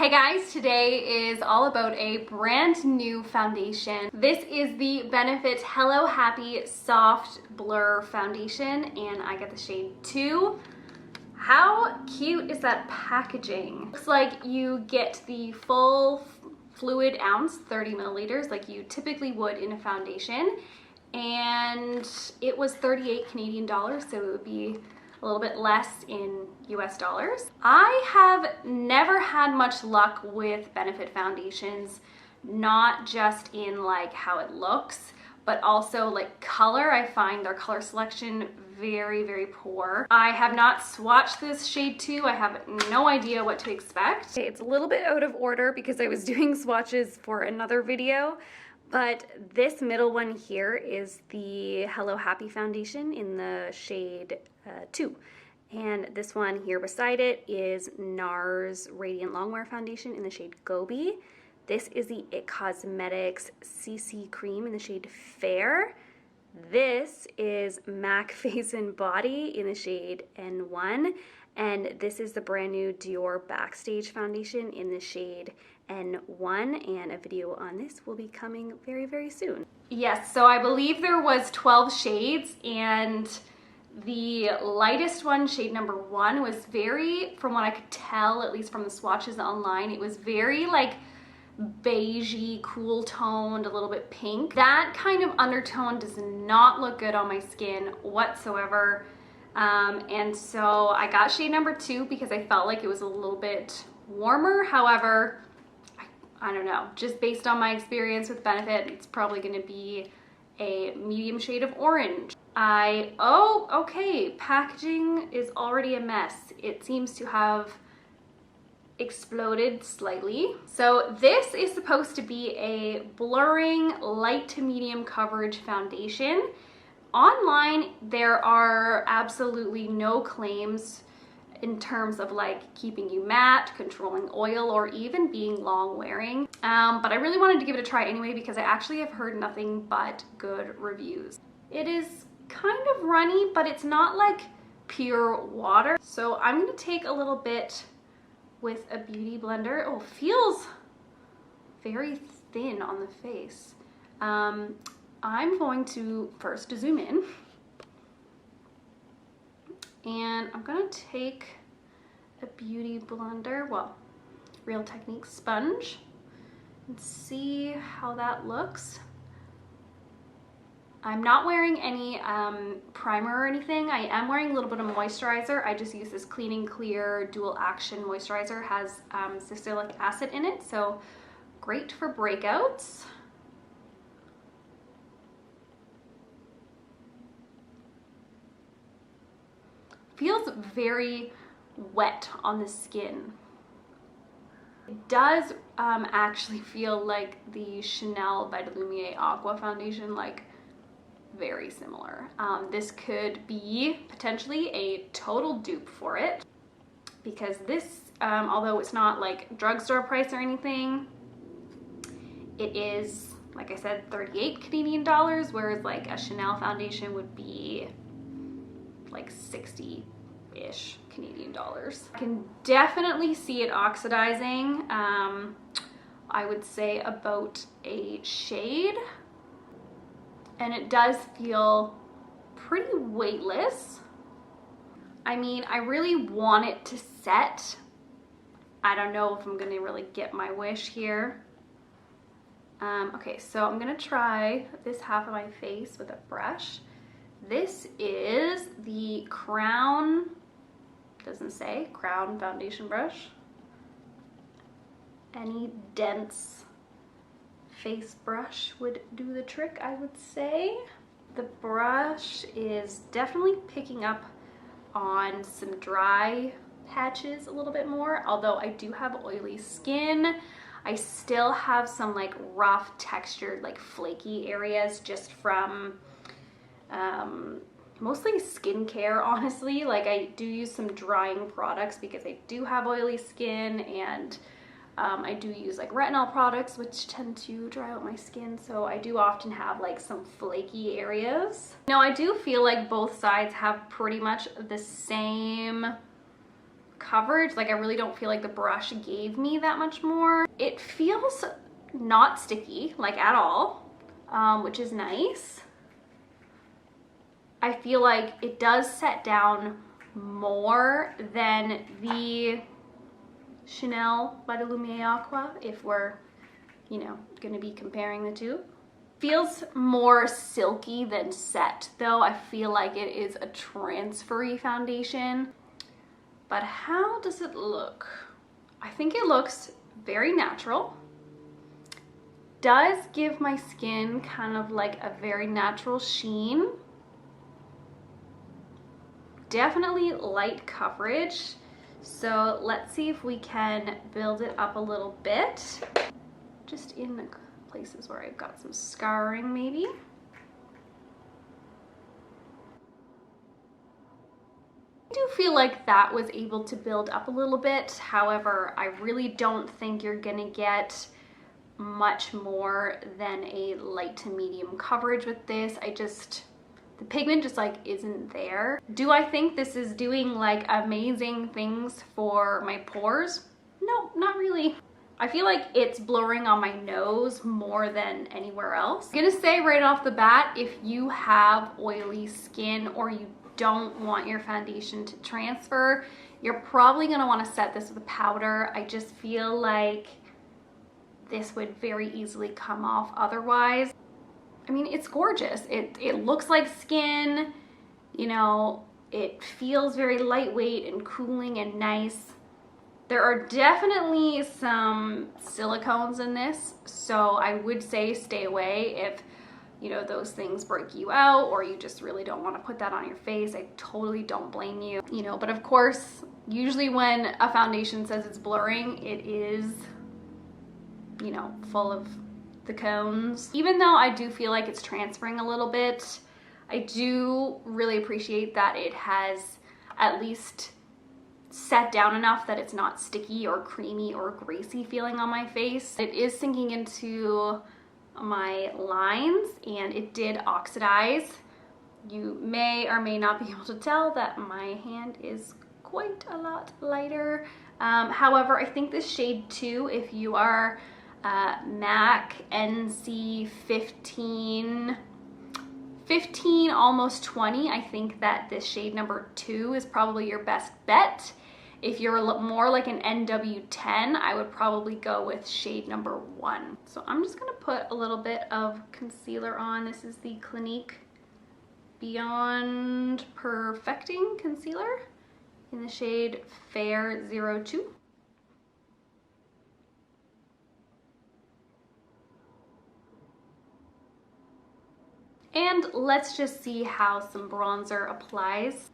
Hey guys, today is all about a brand new foundation. This is the Benefit Hello Happy Soft Blur Foundation and I get the shade 2. How cute is that packaging? Looks like you get the full fluid ounce, 30 milliliters, like you typically would in a foundation. And it was 38 Canadian dollars, so it would be a little bit less in US dollars. I have never had much luck with Benefit foundations, not just in like how it looks, but also like color. I find their color selection very, very poor. I have not swatched this shade 2. I have no idea what to expect. Okay, it's a little bit out of order because I was doing swatches for another video, but this middle one here is the Hello Happy foundation in the shade 2. And this one here beside it is NARS Radiant Longwear Foundation in the shade Gobi. This is the IT Cosmetics CC Cream in the shade Fair. This is MAC Face and Body in the shade N1. And this is the brand new Dior Backstage Foundation in the shade N1, and a video on this will be coming very, very soon. Yes, so I believe there was 12 shades, and the lightest one, shade number 1, was very, from what I could tell, at least from the swatches online, it was very like beigey, cool toned, a little bit pink. That kind of undertone does not look good on my skin whatsoever. And so I got shade number 2 because I felt like it was a little bit warmer. However, I don't know, just based on my experience with Benefit, it's probably going to be a medium shade of orange. Oh, okay, packaging is already a mess. It seems to have exploded slightly. So this is supposed to be a blurring light to medium coverage foundation. Online, there are absolutely no claims in terms of like keeping you matte, controlling oil, or even being long wearing. But I really wanted to give it a try anyway because I actually have heard nothing but good reviews. It is kind of runny, but it's not like pure water. So I'm gonna take a little bit with a beauty blender. Oh, feels very thin on the face. I'm going to first zoom in, and I'm gonna take a beauty blender, well, Real Technique sponge, and see how that looks. I'm not wearing any primer or anything. I am wearing a little bit of moisturizer. I just use this Clean and Clear Dual Action Moisturizer. It has salicylic acid in it, so great for breakouts. Feels very wet on the skin. It does actually feel like the Chanel Vitalumiere Aqua foundation, like very similar. This could be potentially a total dupe for it because this, although it's not like drugstore price or anything, it is, like I said, 38 Canadian dollars, whereas like a Chanel foundation would be like 60-ish Canadian dollars. I can definitely see it oxidizing. I would say about a shade, and it does feel pretty weightless. I mean, I really want it to set. I don't know if I'm gonna really get my wish here. Okay, so I'm gonna try this half of my face with a brush. This is the Crown, doesn't say, Crown foundation brush. Any dense face brush would do the trick, I would say. The brush is definitely picking up on some dry patches a little bit more, although I do have oily skin. I still have some like rough textured, like flaky areas just from mostly skincare, honestly. Like I do use some drying products because I do have oily skin, and I do use like retinol products which tend to dry out my skin, so I do often have like some flaky areas. Now I do feel like both sides have pretty much the same coverage. Like I really don't feel like the brush gave me that much more. It feels not sticky, like at all, which is nice. I feel like it does set down more than the Chanel By de Lumiere Aqua, if we're, you know, gonna be comparing the two. Feels more silky than set, though. I feel like it is a transfery foundation. But how does it look? I think it looks very natural. Does give my skin kind of like a very natural sheen. Definitely light coverage. So let's see if we can build it up a little bit. Just in the places where I've got some scarring maybe. I do feel like that was able to build up a little bit. However, I really don't think you're gonna get much more than a light to medium coverage with this. The pigment just like isn't there. Do I think this is doing like amazing things for my pores? No, not really. I feel like it's blurring on my nose more than anywhere else. I'm gonna say right off the bat, if you have oily skin or you don't want your foundation to transfer, you're probably gonna wanna set this with a powder. I just feel like this would very easily come off otherwise. I mean, it's gorgeous. It looks like skin, you know, it feels very lightweight and cooling and nice. There are definitely some silicones in this, so I would say stay away if, you know, those things break you out or you just really don't want to put that on your face. I totally don't blame you, you know, but of course, usually when a foundation says it's blurring, it is, you know, full of the cones. Even though I do feel like it's transferring a little bit, I do really appreciate that it has at least set down enough that it's not sticky or creamy or greasy feeling on my face. It is sinking into my lines and it did oxidize. You may or may not be able to tell that my hand is quite a lot lighter. However, I think this shade 2, if you are MAC NC 15, almost 20, I think that this shade number 2 is probably your best bet. If you're more like an NW10, I would probably go with shade number 1. So I'm just gonna put a little bit of concealer on. This is the Clinique Beyond Perfecting Concealer in the shade Fair 02. And let's just see how some bronzer applies.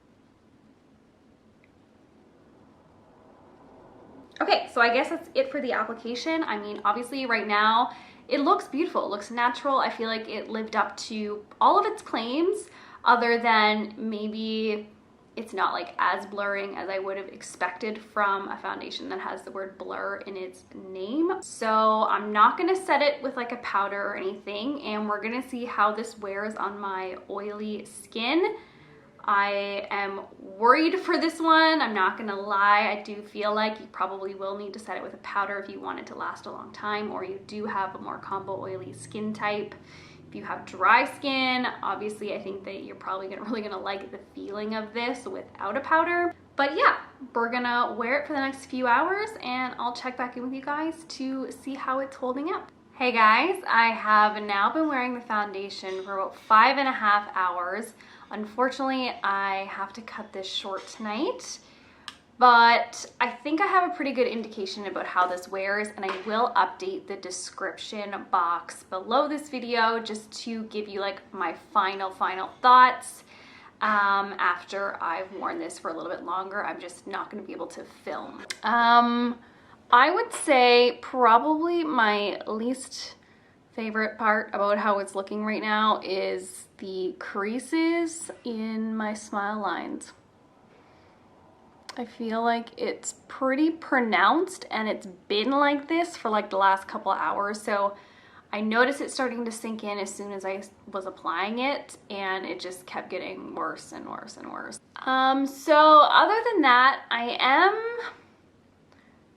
Okay, so I guess that's it for the application. I mean, obviously right now, it looks beautiful, it looks natural. I feel like it lived up to all of its claims, other than maybe it's not like as blurring as I would have expected from a foundation that has the word blur in its name. So I'm not gonna set it with like a powder or anything, and we're gonna see how this wears on my oily skin. I am worried for this one, I'm not gonna lie. I do feel like you probably will need to set it with a powder if you want it to last a long time, or you do have a more combo oily skin type. If you have dry skin, obviously I think that you're probably really gonna like the feeling of this without a powder. But yeah, we're gonna wear it for the next few hours and I'll check back in with you guys to see how it's holding up. Hey guys, I have now been wearing the foundation for about 5.5 hours. Unfortunately, I have to cut this short tonight, but I think I have a pretty good indication about how this wears, and I will update the description box below this video just to give you like my final thoughts. After I've worn this for a little bit longer, I'm just not going to be able to film. I would say probably my least favorite part about how it's looking right now is the creases in my smile lines. I feel like it's pretty pronounced and it's been like this for like the last couple hours, so I noticed it starting to sink in as soon as I was applying it, and it just kept getting worse and worse and worse. So other than that, I am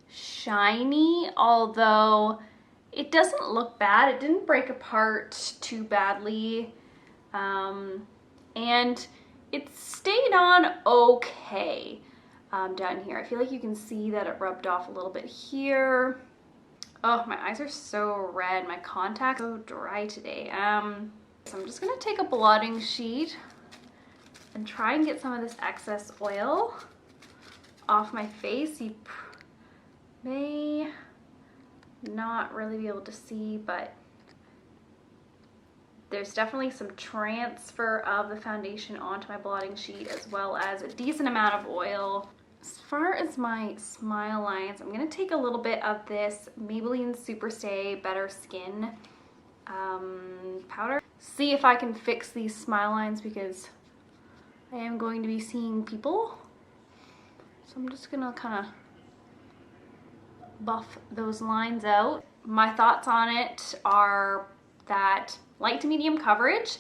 shiny, although it doesn't look bad. It didn't break apart too badly. And it stayed on okay down here. I feel like you can see that it rubbed off a little bit here. Oh, my eyes are so red. My contacts are so dry today. So I'm just gonna take a blotting sheet and try and get some of this excess oil off my face. You may not really be able to see, but there's definitely some transfer of the foundation onto my blotting sheet, as well as a decent amount of oil. As far as my smile lines, I'm gonna take a little bit of this Maybelline Superstay Better Skin powder. See if I can fix these smile lines, because I am going to be seeing people. So I'm just gonna kind of buff those lines out. My thoughts on it are that light to medium coverage,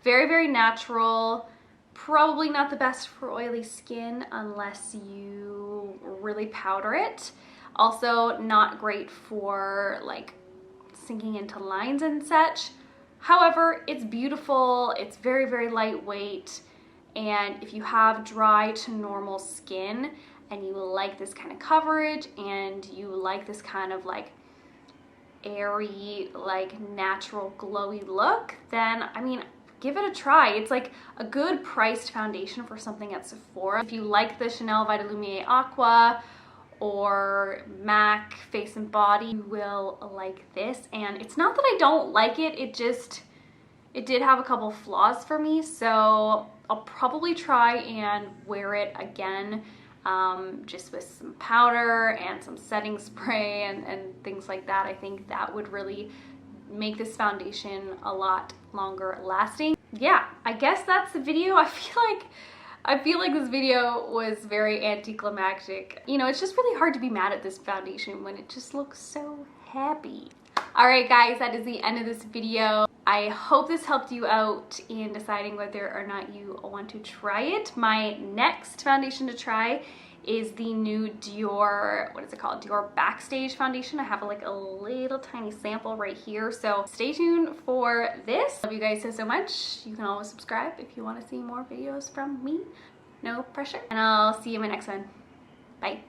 very, very natural. Probably not the best for oily skin unless you really powder it. Also not great for like sinking into lines and such. However, it's beautiful, it's very, very lightweight, and if you have dry to normal skin and you like this kind of coverage and you like this kind of like airy, like natural glowy look, then I mean, give it a try. It's like a good priced foundation for something at Sephora. If you like the Chanel Vitalumiere Aqua or MAC Face and Body, you will like this. And it's not that I don't like it, it did have a couple flaws for me, so I'll probably try and wear it again, just with some powder and some setting spray and things like that. I think that would really make this foundation a lot longer lasting. Yeah, I guess that's the video. I feel like this video was very anticlimactic. You know, it's just really hard to be mad at this foundation when it just looks so happy. All right, guys, that is the end of this video. I hope this helped you out in deciding whether or not you want to try it. My next foundation to try is the new Dior, what is it called? Dior Backstage foundation. I have like a little tiny sample right here. So stay tuned for this. Love you guys so much. You can always subscribe if you want to see more videos from me. No pressure. And I'll see you in my next one. Bye.